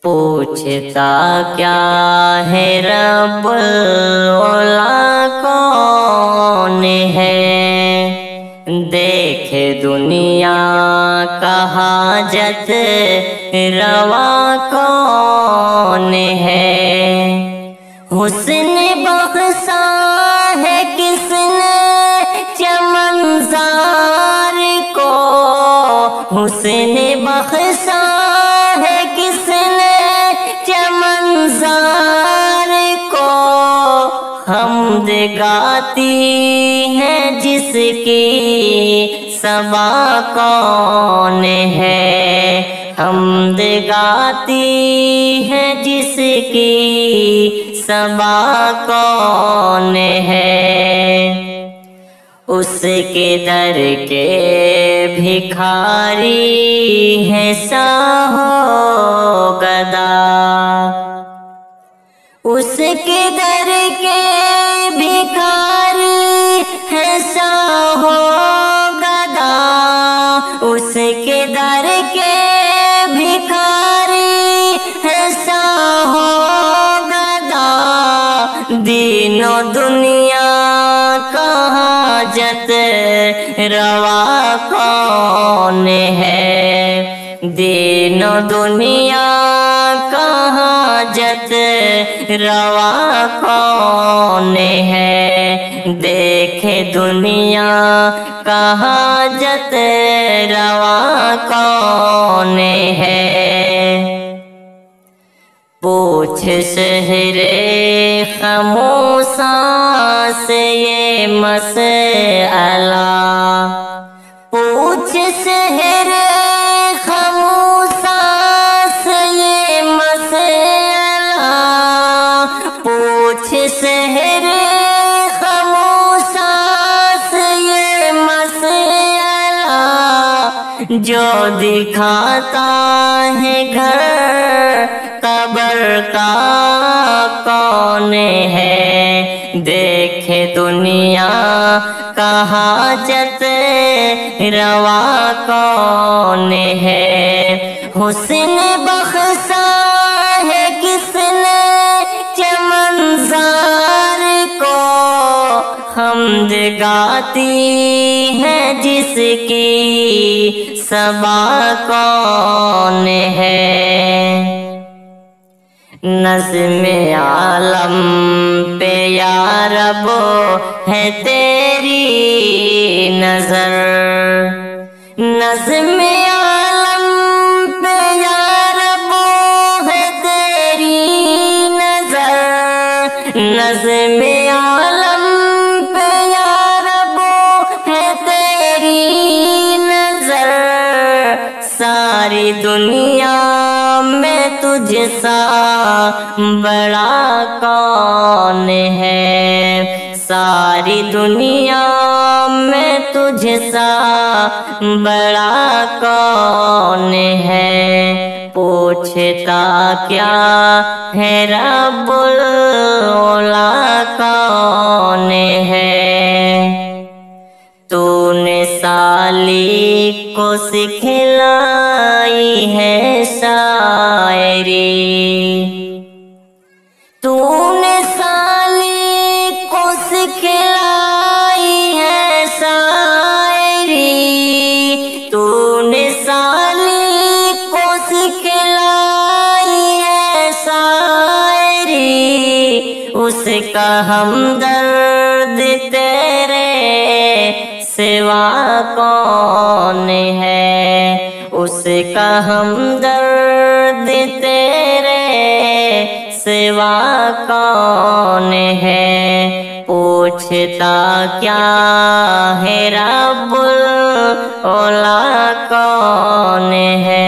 پوچھتا کیا ہے رب العلا کون ہے، دیکھ دنیا کا حاجت روا کون ہے۔ حسن بخشا ہے کس نے چمن زار کو، حسن بخشا ہے کس نے چمن زار کو، حمد گاتی ہے جس کی صبا کون ہے، حمد گاتی ہے جس کی صبا کون ہے۔ اس کے در کے بھکاری ہے ساہو گدا، اس کے در کے بھکاری ہے ساہو گدا، اس کے در کے بھکاری ہے ساہو گدا، دین و دنیا کا حاجت روا کون ہے، دین و دنیا کا حاجت روا کون ہے، دیکھ دنیا کا حاجت روا کون ہے۔ پوچھ شہر خموساں سے یہ مسئلہ، پوچھ شہر خموساں سے یہ مسئلہ، پوچھ شہر خموساں سے یہ مسئلہ، جو دکھاتا ہے گھر قبر کا کون ہے، دیکھ دنیا کا حاجت روا کون ہے۔ حسن بخشا ہے کس نے چمن زار کو، حمد گاتی ہے جس کی صبا کون ہے۔ نظم عالم پہ یا رب ہے تیری نظر، نظم عالم پہ یا رب ہے تیری نظر، نظم عالم پہ یا رب ہے تیری نظر، ساری دنیا میں تجھ سا بڑا کون ہے، ساری دنیا میں تجھ سا بڑا کون ہے، پوچھتا کیا ہے رب العلا کون ہے۔ تو نے سالی کو سکھلائی ہے شاعری، تو نے سالی کو سکھلائی ہے شاعری، تو نے سالی کو سکھلائی ہے شاعری، اس کا ہمدرد تیرے سوا کون ہے، اس کا ہمدرد تیرے سوا کون ہے، پوچھتا کیا ہے رب العلا کون ہے۔